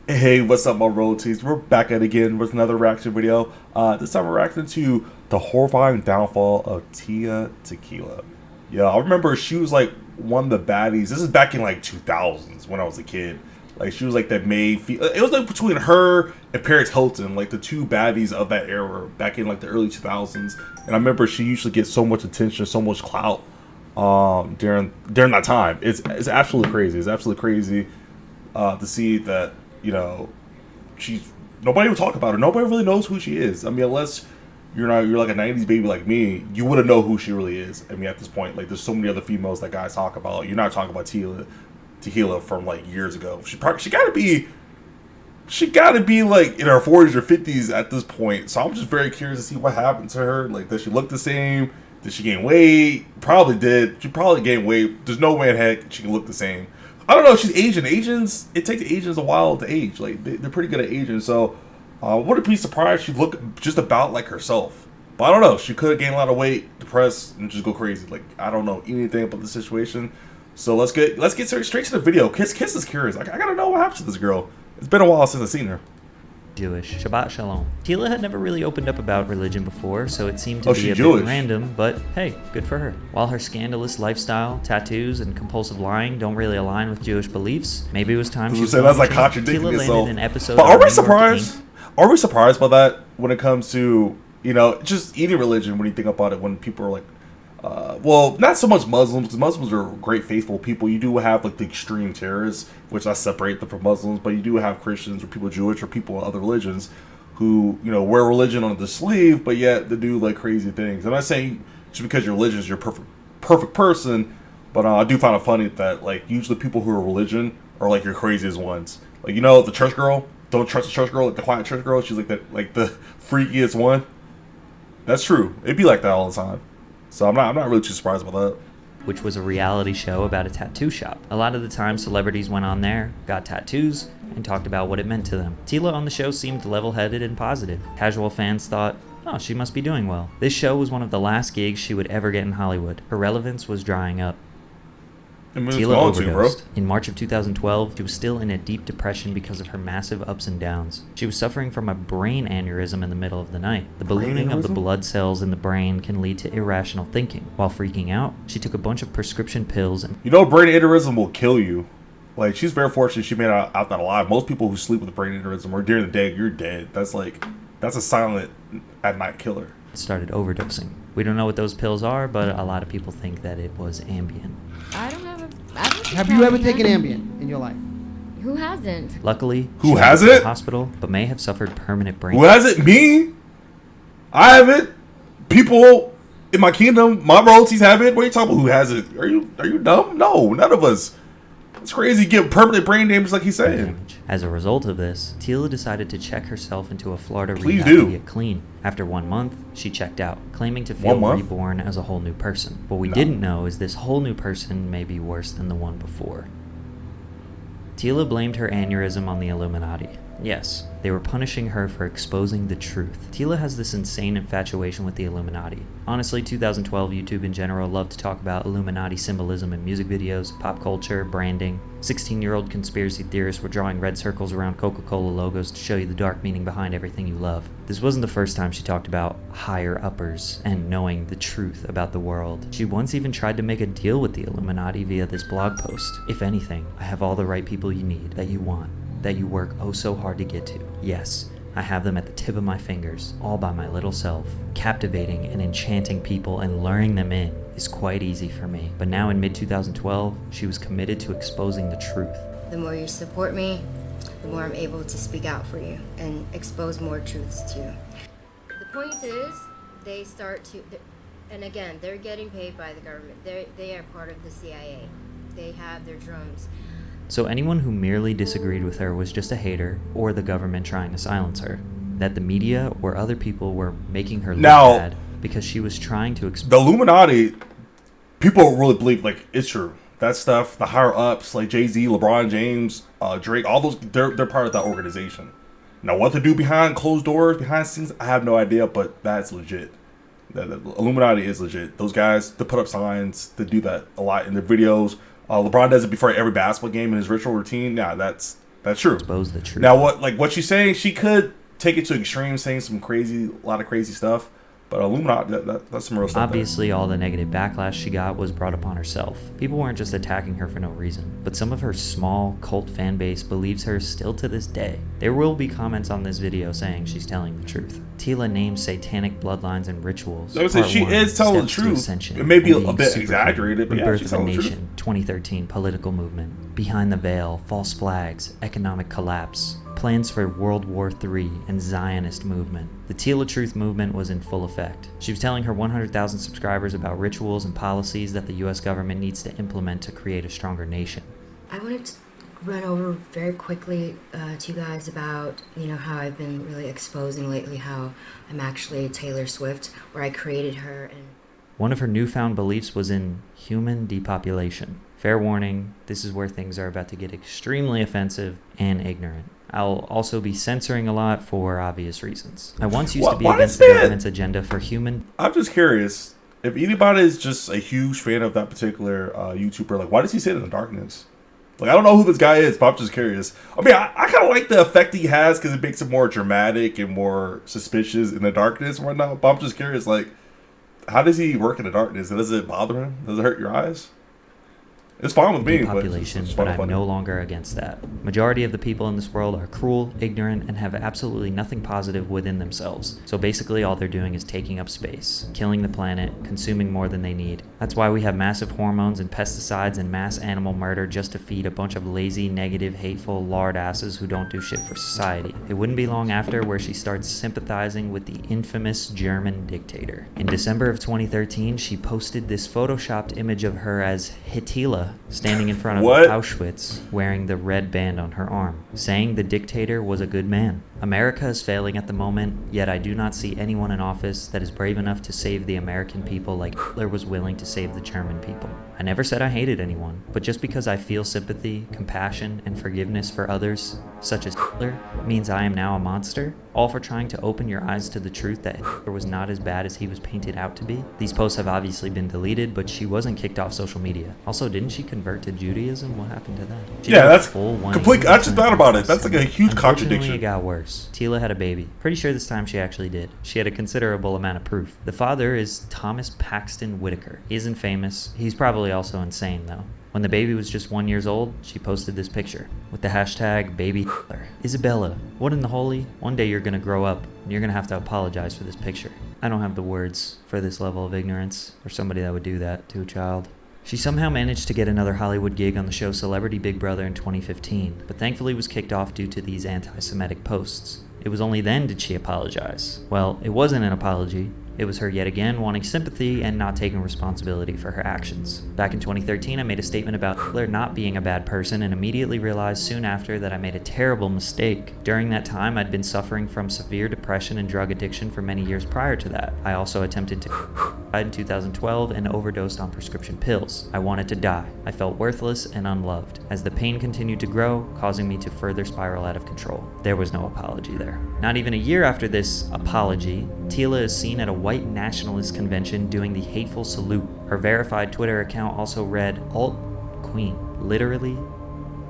Hey, what's up, my royalties? We're back at it again with another reaction video. This time we're reacting to the horrifying downfall of Tia Tequila. Yeah, I remember she was like one of the baddies. This is back in like 2000s when I was a kid. Like she was like that May. It was like between her and Paris Hilton, like the two baddies of that era back in like the early 2000s. And I remember she usually gets so much attention, so much clout during that time. It's absolutely crazy. It's absolutely crazy to see that. You know, she's nobody would talk about her. Nobody really knows who she is. I mean, unless you're like a '90s baby like me, you wouldn't know who she really is. I mean, at this point, like there's so many other females that guys talk about. You're not talking about Tequila from like years ago. She gotta be like in her 40s or 50s at this point. So I'm just very curious to see what happened to her. Like, does she look the same? Did she gain weight? Probably did. She probably gained weight. There's no way in heck she can look the same. I don't know. She's Asian. Asians, it takes Asians a while to age. Like they're pretty good at aging. So, wouldn't be surprised she'd look just about like herself. But I don't know. She could gain a lot of weight, depressed, and just go crazy. Like I don't know anything about the situation. So let's get straight to the video. Kiss is curious. I gotta know what happens to this girl. It's been a while since I've seen her. Jewish. Shabbat Shalom. Tila had never really opened up about religion before, so it seemed to be a Jewish. bit random, but hey, good for her. While her scandalous lifestyle, tattoos, and compulsive lying don't really align with Jewish beliefs, maybe it was time she was saying that's like contradicting Tila itself. landed an episode But are we of New York surprised? King. Are we surprised by that when it comes to, you know, just any religion? When you think about it, when people are like, well, not so much Muslims, because Muslims are great, faithful people. You do have like the extreme terrorists, which I separate them from Muslims, but you do have Christians or people Jewish or people of other religions who, you know, wear religion on the sleeve, but yet they do like crazy things. I'm not saying just because your religion is your perfect person, but I do find it funny that like usually people who are religion are like your craziest ones. Like, you know, the church girl, don't trust the church girl, like the quiet church girl. She's like the freakiest one. That's true. It'd be like that all the time. So I'm not really too surprised about that. Which was a reality show about a tattoo shop. A lot of the time, celebrities went on there, got tattoos, and talked about what it meant to them. Tila on the show seemed level-headed and positive. Casual fans thought, oh, she must be doing well. This show was one of the last gigs she would ever get in Hollywood. Her relevance was drying up. Tila overdosed. In March of 2012, she was still in a deep depression because of her massive ups and downs. She was suffering from a brain aneurysm in the middle of the night. The ballooning of the blood cells in the brain can lead to irrational thinking. While freaking out, she took a bunch of prescription pills and... You know, brain aneurysm will kill you. Like, she's very fortunate she made it out that alive. Most people who sleep with a brain aneurysm or during the day, you're dead. That's a silent at-night killer. Started overdosing. We don't know what those pills are, but a lot of people think that it was Ambien. Have you ever taken Ambien in your life? Who hasn't? Luckily, Who she was has in the it? hospital, but may have suffered permanent brain. Who has it? Me? I have it. People in my kingdom, my royalties have it. What are you talking about? Who has it? Are you dumb? No, none of us. It's crazy. Get permanent brain damage like he's saying. As a result of this, Tila decided to check herself into a Florida Please rehab do. to get clean. After 1 month, she checked out, claiming to feel reborn as a whole new person. What we didn't know is this whole new person may be worse than the one before. Tila blamed her aneurysm on the Illuminati. Yes, they were punishing her for exposing the truth. Tila has this insane infatuation with the Illuminati. Honestly, 2012 YouTube in general loved to talk about Illuminati symbolism in music videos, pop culture, branding. 16-year-old conspiracy theorists were drawing red circles around Coca-Cola logos to show you the dark meaning behind everything you love. This wasn't the first time she talked about higher uppers and knowing the truth about the world. She once even tried to make a deal with the Illuminati via this blog post. If anything, I have all the right people you need, that you want, that you work oh so hard to get to. Yes, I have them at the tip of my fingers, all by my little self. Captivating and enchanting people and luring them in is quite easy for me. But now in mid-2012, she was committed to exposing the truth. The more you support me, the more I'm able to speak out for you and expose more truths to you. The point is, they start to, and again, they're getting paid by the government. They are part of the CIA. They have their drones. So anyone who merely disagreed with her was just a hater or the government trying to silence her. That the media or other people were making her look bad because she was trying to expose the Illuminati. People really believe like it's true. That stuff, the higher ups like Jay-Z, LeBron James, Drake, all those, they're part of that organization. Now, what to do behind closed doors, behind scenes, I have no idea, but that's legit. The Illuminati is legit. Those guys, they put up signs, they do that a lot in their videos. LeBron does it before every basketball game in his ritual routine. Yeah, that's That's true. Expose the truth. Now, what she's saying, she could take it to extreme, saying a lot of crazy stuff. But Illuminati, that's some real stuff. Obviously, all the negative backlash she got was brought upon herself. People weren't just attacking her for no reason, but some of her small cult fan base believes her still to this day. There will be comments on this video saying she's telling the truth. Tila names satanic bloodlines and rituals. I would say she is telling the truth. It may be a bit exaggerated, but yeah, she's telling the truth. Rebirth of a Nation, 2013 political movement, Behind the Veil, false flags, economic collapse, plans for World War III, and Zionist movement. The Tila Truth movement was in full effect. She was telling her 100,000 subscribers about rituals and policies that the US government needs to implement to create a stronger nation. I wanted to run over very quickly to you guys about, how I've been really exposing lately how I'm actually Taylor Swift, where I created her. And one of her newfound beliefs was in human depopulation. Fair warning, this is where things are about to get extremely offensive and ignorant. I'll also be censoring a lot for obvious reasons. I once used to be against the government's agenda for human... I'm just curious, if anybody is just a huge fan of that particular YouTuber, why does he sit in the darkness? I don't know who this guy is, but I'm just curious. I mean, I kind of like the effect he has because it makes it more dramatic and more suspicious in the darkness and whatnot, but I'm just curious, how does he work in the darkness? Does it bother him? Does it hurt your eyes? It's fine with me, but I'm no longer against that. Majority of the people in this world are cruel, ignorant, and have absolutely nothing positive within themselves. So basically all they're doing is taking up space, killing the planet, consuming more than they need. That's why we have massive hormones and pesticides and mass animal murder just to feed a bunch of lazy, negative, hateful lard asses who don't do shit for society. It wouldn't be long after where she starts sympathizing with the infamous German dictator. In December of 2013, she posted this photoshopped image of her as Tila, standing in front of Auschwitz, wearing the red band on her arm, saying the dictator was a good man. America is failing at the moment, yet I do not see anyone in office that is brave enough to save the American people like Hitler was willing to save the German people. I never said I hated anyone, but just because I feel sympathy, compassion, and forgiveness for others, such as Hitler, means I am now a monster, all for trying to open your eyes to the truth that Hitler was not as bad as he was painted out to be. These posts have obviously been deleted, but she wasn't kicked off social media. Also, didn't she convert to Judaism? What happened to that? Yeah, that's complete. I just thought about it. That's a huge contradiction. It got worse. Tila had a baby. Pretty sure this time she actually did. She had a considerable amount of proof. The father is Thomas Paxton Whitaker. He isn't famous. He's probably also insane though. When the baby was just 1 year old, she posted this picture with the hashtag #BabyHitler. Isabella, what in the holy? One day you're gonna grow up and you're gonna have to apologize for this picture. I don't have the words for this level of ignorance or somebody that would do that to a child. She somehow managed to get another Hollywood gig on the show Celebrity Big Brother in 2015, but thankfully was kicked off due to these anti-Semitic posts. It was only then did she apologize. Well, it wasn't an apology. It was her yet again wanting sympathy and not taking responsibility for her actions. Back in 2013, I made a statement about Hitler not being a bad person and immediately realized soon after that I made a terrible mistake. During that time, I'd been suffering from severe depression and drug addiction for many years prior to that. I also attempted to die in 2012 and overdosed on prescription pills. I wanted to die. I felt worthless and unloved, as the pain continued to grow, causing me to further spiral out of control. There was no apology there. Not even a year after this apology, Tila is seen at a white nationalist convention doing the hateful salute. Her verified Twitter account also read Alt Queen. Literally,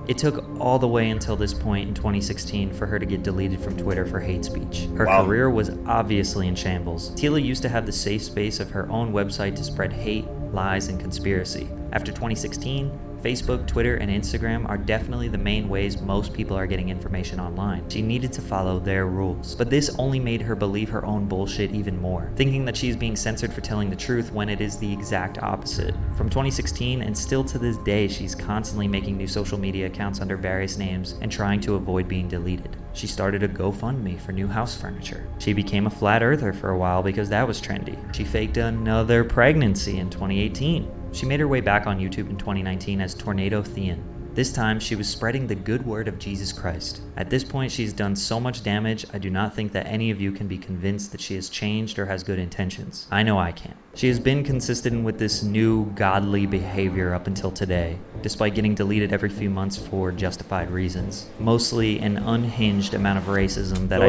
it took all the way until this point in 2016 for her to get deleted from Twitter for hate speech. Her career was obviously in shambles. Tila used to have the safe space of her own website to spread hate, lies, and conspiracy. After 2016, Facebook, Twitter, and Instagram are definitely the main ways most people are getting information online. She needed to follow their rules. But this only made her believe her own bullshit even more, thinking that she's being censored for telling the truth when it is the exact opposite. From 2016 and still to this day, she's constantly making new social media accounts under various names and trying to avoid being deleted. She started a GoFundMe for new house furniture. She became a flat earther for a while because that was trendy. She faked another pregnancy in 2018. She made her way back on YouTube in 2019 as Tornado Thean. This time, she was spreading the good word of Jesus Christ. At this point, she's done so much damage, I do not think that any of you can be convinced that she has changed or has good intentions. I know I can't. She has been consistent with this new godly behavior up until today, despite getting deleted every few months for justified reasons. Mostly an unhinged amount of racism that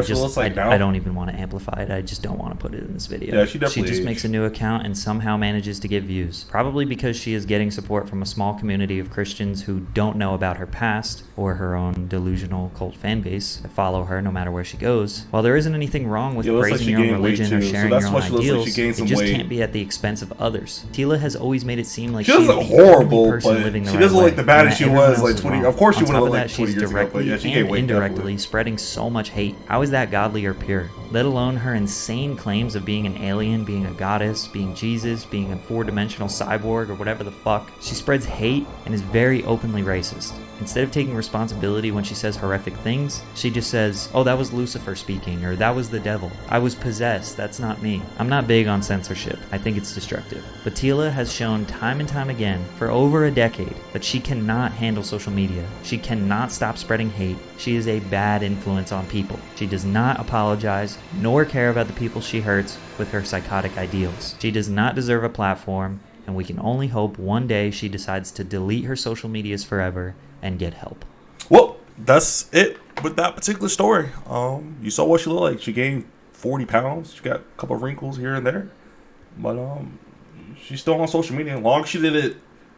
I don't even want to amplify it. I just don't want to put it in this video. Yeah, she just makes a new account and somehow manages to get views. Probably because she is getting support from a small community of Christians who don't don't know about her past or her own delusional cult fan base that follow her no matter where she goes. While there isn't anything wrong with praising your own religion or sharing your own ideals, it just can't be at the expense of others. Tila has always made it seem like she's the only person living the right way. She doesn't look like the baddest she was like 20. Of course, she wouldn't look like 20 years ago, but yeah, she gained weight indirectly spreading so much hate. How is that godly or pure? Let alone her insane claims of being an alien, being a goddess, being Jesus, being a four-dimensional cyborg, or whatever the fuck. She spreads hate and is very openly racist. Instead of taking responsibility when she says horrific things, she just says, oh, that was Lucifer speaking, or that was the devil. I was possessed, that's not me. I'm not big on censorship. I think it's destructive. But Tila has shown time and time again, for over a decade, that she cannot handle social media. She cannot stop spreading hate. She is a bad influence on people. She does not apologize, nor care about the people she hurts with her psychotic ideals. She does not deserve a platform, and we can only hope one day she decides to delete her social medias forever and get help. Well, that's it with that particular story. You saw what she looked like. She gained 40 pounds. She got a couple of wrinkles here and there, but she's still on social media. As long as she didn't,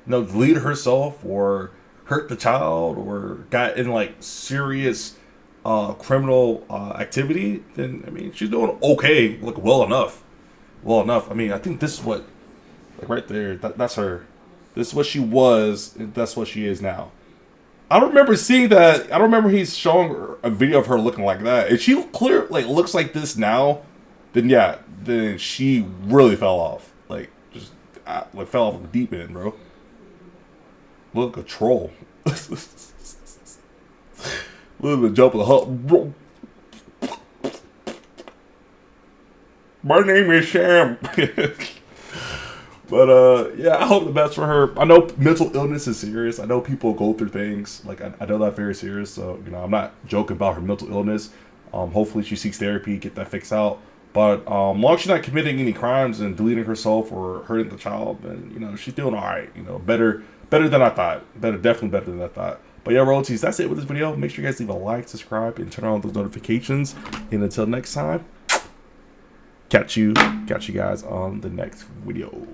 delete herself or hurt the child or got in like serious criminal activity, then I mean she's doing okay. Look, well enough. I mean, I think this is what, like right there, that's her. This is what she was, and that's what she is now. I don't remember seeing that. I don't remember he's showing a video of her looking like that. If she looks like this now, then yeah, then she really fell off. Like just fell off the deep end, bro. Look, a troll. Look at the jump of the hut, bro. My name is Sham. But yeah, I hope the best for her. I know mental illness is serious. I know people go through things. Like I know that's very serious. So I'm not joking about her mental illness. Hopefully she seeks therapy, get that fixed out. But long as she's not committing any crimes and deleting herself or hurting the child, then she's doing all right. Better than I thought. Definitely better than I thought. But yeah, royalties, that's it with this video. Make sure you guys leave a like, subscribe, and turn on those notifications. And until next time, catch you guys on the next video.